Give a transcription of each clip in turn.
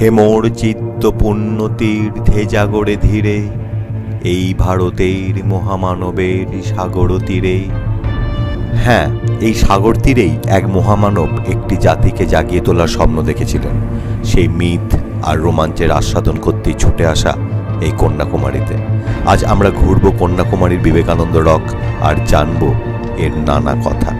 হে মোর চিত্ত পুণ্য তীর্থে জাগরে ধীরে, এই ভারতের মহামানবের সাগর তীরে। হ্যাঁ, এই সাগর তীরেই এক মহামানব একটি জাতিকে জাগিয়ে তোলার স্বপ্ন দেখেছিলেন। সেই মিথ আর রোমাঞ্চের আস্বাদন করতেই ছুটে আসা এই কন্যাকুমারীতে। আজ আমরা ঘুরব কন্যাকুমারীর বিবেকানন্দ রক আর জানব এর নানা কথা।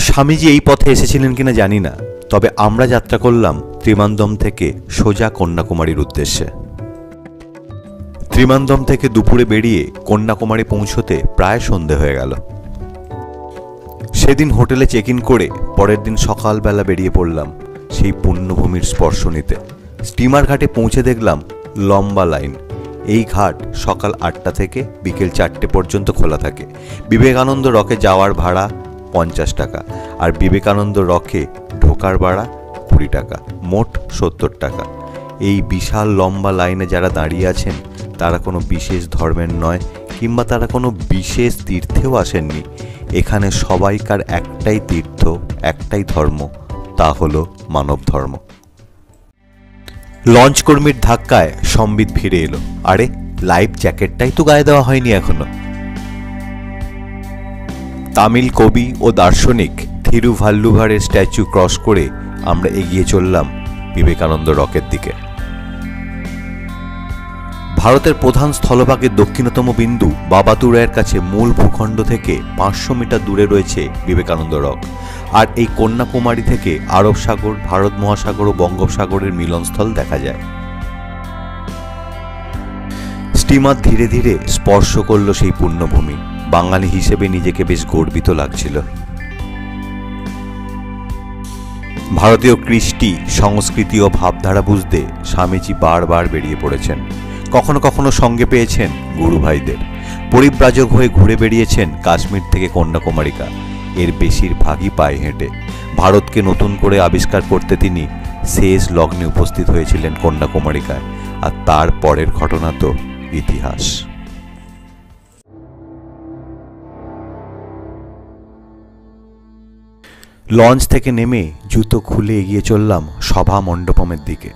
স্বামীজি এই পথে এসেছিলেন কিনা জানি না, তবে আমরা যাত্রা করলাম ত্রিমান্দম থেকে সোজা কন্যাকুমারীর উদ্দেশ্যে। ত্রিমান্দম থেকে দুপুরে বেরিয়ে কন্যাকুমারী পৌঁছতে প্রায় সন্ধে হয়ে গেল। সেদিন হোটেলে চেক ইন করে পরের দিন সকালবেলা বেরিয়ে পড়লাম সেই পুণ্যভূমির স্পর্শ নিতে। স্টিমার ঘাটে পৌঁছে দেখলাম লম্বা লাইন। এই ঘাট সকাল 8টা থেকে বিকেল 4টে পর্যন্ত খোলা থাকে। বিবেকানন্দ রকে যাওয়ার ভাড়া 50 টাকা, আর বিবেকানন্দ রকে ঢোকার ভাড়া 20 টাকা, মোট 70 টাকা। এই বিশাল লম্বা লাইনে যারা দাঁড়িয়ে আছেন তারা কোনো বিশেষ ধর্মের নয়, কিংবা তারা কোনো বিশেষ তীর্থেও আসেননি। এখানে সবাইকার একটাই তীর্থ, একটাই ধর্ম, তা হলো মানব ধর্ম। লঞ্চ কর্মীর ধাক্কায় সম্বিত ফিরে এলো। আরে, লাইফ জ্যাকেটটাই তো গায়ে দেওয়া হয়নি এখনো। তামিল কবি ও দার্শনিক থিরুভাল্লুভারের স্ট্যাচু ক্রস করে আমরা এগিয়ে চললাম বিবেকানন্দ রকের দিকে। ভারতের প্রধান স্থলভাগের দক্ষিণতম বিন্দু বাবাতুরায়ের কাছে মূল ভূখণ্ড থেকে 500 মিটার দূরে রয়েছে বিবেকানন্দ রক। আর এই কন্যাকুমারী থেকে আরব সাগর, ভারত মহাসাগর ও বঙ্গোপসাগরের মিলনস্থল দেখা যায়। স্টিমার ধীরে ধীরে স্পর্শ করল সেই পুণ্যভূমি। বাঙালি হিসেবে নিজেকে বেশ গর্বিত লাগছিল। ভারতীয় কৃষ্টি, সংস্কৃতি ও ভাবধারা বুঝতে স্বামীজি বারবার বেরিয়ে পড়েছেন। কখনো কখনো সঙ্গে পেয়েছেন গুরু ভাইদের। পরিব্রাজক হয়ে ঘুরে বেরিয়েছেন কাশ্মীর থেকে কন্যাকুমারিকা, এর বেশিরভাগই পায়ে হেঁটে। ভারতকে নতুন করে আবিষ্কার করতে তিনি শেষ লগ্নে উপস্থিত হয়েছিলেন কন্যাকুমারিকায়, আর তার পরের ঘটনা তো ইতিহাস। লঞ্চ থেকে নেমে জুতো খুলে এগিয়ে চললাম সভা মণ্ডপমের দিকে।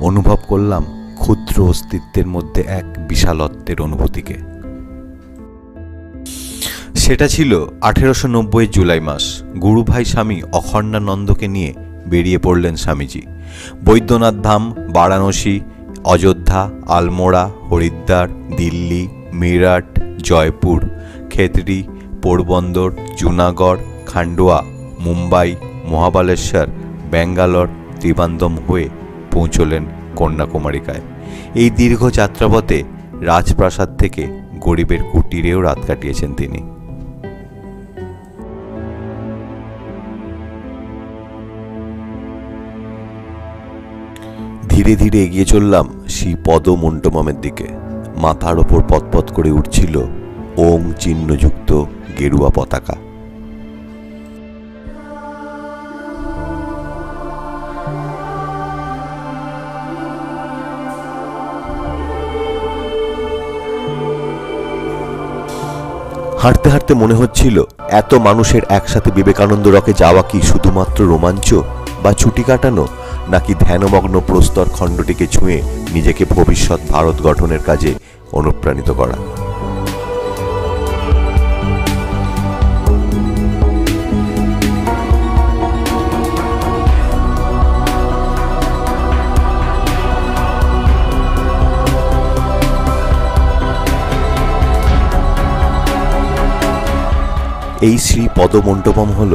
অনুভব করলাম ক্ষুদ্র অস্তিত্বের মধ্যে এক বিশালত্বের অনুভূতিকে। সেটা ছিল 1890 জুলাই মাস। গুরুভাই স্বামী অখণ্ডানন্দকে নিয়ে বেরিয়ে পড়লেন স্বামীজি। বৈদ্যনাথ ধাম, বারাণসী, অযোধ্যা, আলমোড়া, হরিদ্বার, দিল্লি, মিরাট, জয়পুর, খেতড়ি, পোরবন্দর, জুনাগড়, খান্ডোয়া, মুম্বাই, মহাবালেশ্বর, ব্যাঙ্গালোর, ত্রিবান্দম হয়ে পৌঁছলেন কন্যাকুমারিকায়। এই দীর্ঘ যাত্রাপথে রাজপ্রাসাদ থেকে গরিবের কুটিরেও রাত কাটিয়েছেন তিনি। ধীরে ধীরে এগিয়ে চললাম সেই পদমণ্ডপমের দিকে। মাথার ওপর পতপত করে উঠছিল ওং চিহ্নযুক্ত গেরুয়া পতাকা। হাঁটতে হাঁটতে মনে হচ্ছিল এত মানুষের একসাথে বিবেকানন্দ রকে যাওয়া কি শুধুমাত্র রোমাঞ্চ বা ছুটি কাটানো, নাকি ধ্যানমগ্ন প্রস্তর খণ্ডটিকে ছুঁয়ে নিজেকে ভবিষ্যৎ ভারত গঠনের কাজে অনুপ্রাণিত করা। এই শ্রী পদমণ্ডপম হল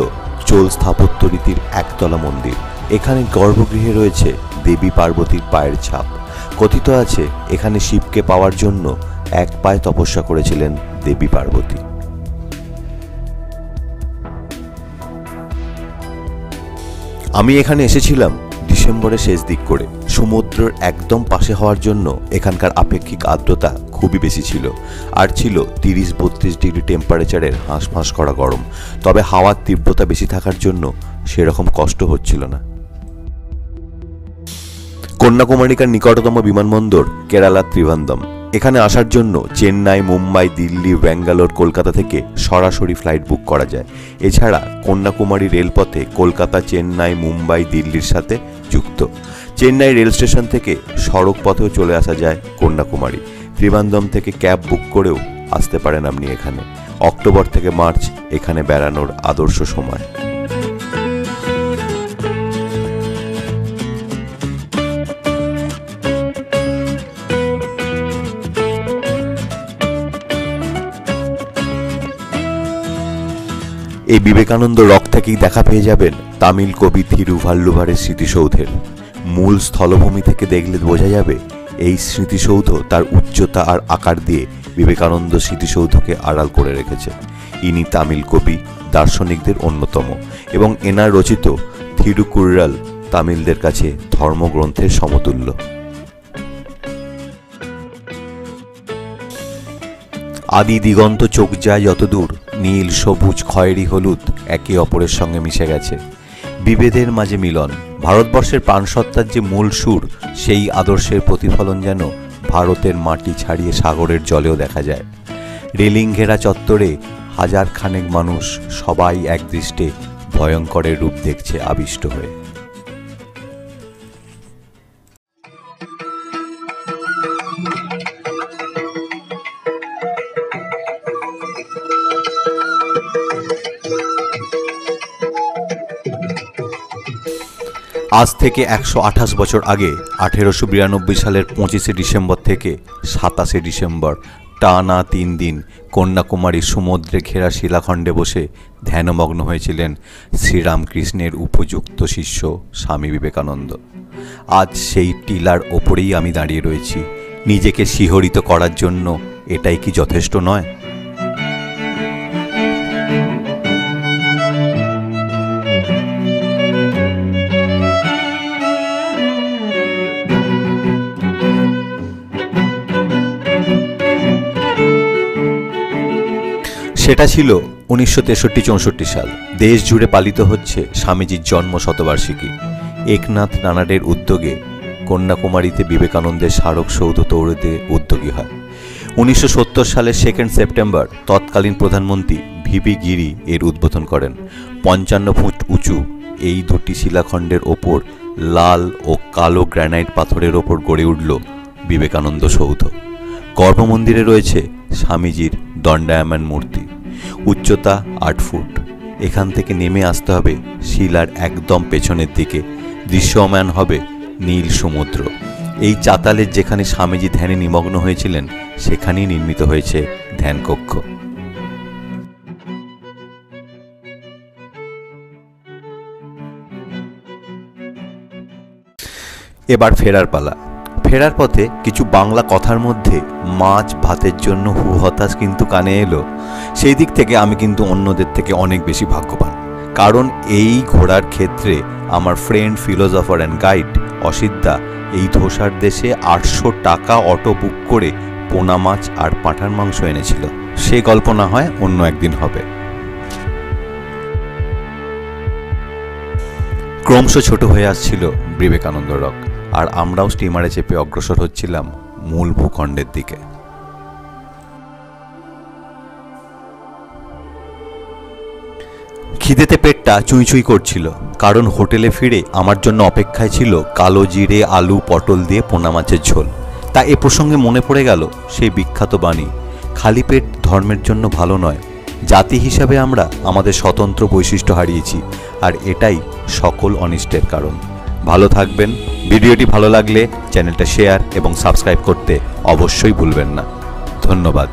চোল স্থাপত্য রীতির একতলা মন্দির। এখানে গর্ভগৃহে রয়েছে দেবী পার্বতীর পায়ের ছাপ। কথিত আছে এখানে শিবকে পাওয়ার জন্য এক পায়ে তপস্যা করেছিলেন দেবী পার্বতী। আমি এখানে এসেছিলাম ডিসেম্বরের শেষ দিক করে। সমুদ্রের একদম পাশে হওয়ার জন্য এখানকার আপেক্ষিক আর্দ্রতা খুবই বেশি ছিল, আর ছিল 30-32 ডিগ্রি টেম্পারেচারের হাঁসফাঁস করা গরম। তবে হাওয়ার তীব্রতা বেশি থাকার জন্য সেরকম কষ্ট হচ্ছিল না। কন্যাকুমারিকার নিকটতম বিমানবন্দর কেরালার ত্রিভান্দম। এখানে আসার জন্য চেন্নাই, মুম্বাই, দিল্লি, ব্যাঙ্গালোর, কলকাতা থেকে সরাসরি ফ্লাইট বুক করা যায়। এছাড়া কন্যাকুমারী রেলপথে কলকাতা, চেন্নাই, মুম্বাই, দিল্লির সাথে যুক্ত। চেন্নাই রেল স্টেশন থেকে সড়ক পথেও চলে আসা যায় কন্যাকুমারী। ত্রিবান্ধম থেকে ক্যাব বুক করেও আসতে পারেন আপনি এখানে। অক্টোবর থেকে মার্চ এখানে বেড়ানোর আদর্শ সময়। এই বিবেকানন্দ রক থেকেই দেখা পেয়ে যাবেন তামিল কবি থিরুভাল্লুভারের স্মৃতিসৌধের। মূল স্থলভূমি থেকে দেখলে বোঝা যাবে এই স্মৃতিসৌধ তার উচ্চতা আর আকার দিয়ে বিবেকানন্দ স্মৃতিসৌধকে আড়াল করে রেখেছে। ইনি তামিল কবি, দার্শনিকদের অন্যতম, এবং এনার রচিত থিরুকুরল তামিলদের কাছে ধর্মগ্রন্থের সমতুল্য। আদি দিগন্ত চোখ যায় যতদূর, নীল, সবুজ, খয়েরি, হলুদ একে অপরের সঙ্গে মিশে গেছে। বিভেদের মাঝে মিলন, ভারতবর্ষের প্রাণসত্তার যে মূল সুর, সেই আদর্শের প্রতিফলন যেন ভারতের মাটি ছাড়িয়ে সাগরের জলেও দেখা যায়। রেলিং ঘেরা চত্বরে হাজার খানেক মানুষ সবাই একদৃষ্টে ভয়ঙ্করের রূপ দেখছে আবিষ্ট হয়ে। আজ থেকে 128 বছর আগে 1892 সালের 25শে ডিসেম্বর থেকে 27শে ডিসেম্বর টানা 3 দিন কন্যাকুমারীর সমুদ্রে ঘেরা শিলাখণ্ডে বসে ধ্যানমগ্ন হয়েছিলেন শ্রীরামকৃষ্ণের উপযুক্ত শিষ্য স্বামী বিবেকানন্দ। আজ সেই টিলার ওপরেই আমি দাঁড়িয়ে রয়েছি। নিজেকে শিহরিত করার জন্য এটাই কি যথেষ্ট নয়? সেটা ছিল 1963-64 সাল। দেশ জুড়ে পালিত হচ্ছে স্বামীজির জন্ম শতবার্ষিকী। একনাথ রানাডের উদ্যোগে কন্যাকুমারীতে বিবেকানন্দের স্মারক সৌধ তৈরিতে উদ্যোগী হয়। 1970 সালের 2 সেপ্টেম্বর তৎকালীন প্রধানমন্ত্রী ভিপি গিরি এর উদ্বোধন করেন। 55 ফুট উঁচু এই দুটি শিলাখণ্ডের ওপর লাল ও কালো গ্রানাইট পাথরের ওপর গড়ে উঠল বিবেকানন্দ সৌধ। গর্ভমন্দিরে রয়েছে স্বামীজির দণ্ডায়মান মূর্তি। উচ্চতা 8 ফুট। এখান থেকে নেমে আসতে হবে শিলার একদম পেছনের দিকে, দৃশ্যমান হবে নীল সমুদ্র। এই চাতালের যেখানে স্বামীজি ধ্যানে নিমগ্ন হয়েছিলেন সেখানেই নির্মিত হয়েছে ধ্যানকক্ষ। এবার ফেরার পালা। ফেরার পথে কিছু বাংলা কথার মধ্যে মাছ ভাতের জন্য হতাশ কিন্তু কানে এলো। সেই দিক থেকে আমি কিন্তু অন্যদের থেকে অনেক বেশি ভাগ্যবান, কারণ এই ঘোরার ক্ষেত্রে আমার ফ্রেন্ড, ফিলোসফার অ্যান্ড গাইড অসিতদা এই ধোসার দেশে 800 টাকা অটো বুক করে পোনা মাছ আর পাঁঠার মাংস এনেছিল। সে গল্প না হয় অন্য একদিন হবে। ক্রমশ ছোট হয়ে আসছিল বিবেকানন্দ রক, আর আমরাও স্টিমারে চেপে অগ্রসর হচ্ছিলাম মূল ভূখণ্ডের দিকে। খিদেতে পেটটা চুঁই চুঁই করছিল, কারণ হোটেলে ফিরে আমার জন্য অপেক্ষায় ছিল কালো জিরে, আলু, পটল দিয়ে পোনা মাছের ঝোল। তা এ প্রসঙ্গে মনে পড়ে গেল সেই বিখ্যাত বাণী, খালি পেট ধর্মের জন্য ভালো নয়। জাতি হিসাবে আমরা আমাদের স্বতন্ত্র বৈশিষ্ট্য হারিয়েছি, আর এটাই সকল অনিষ্টের কারণ। ভালো থাকবেন। ভিডিওটি ভালো লাগলে চ্যানেলটা শেয়ার এবং সাবস্ক্রাইব করতে অবশ্যই ভুলবেন না। ধন্যবাদ।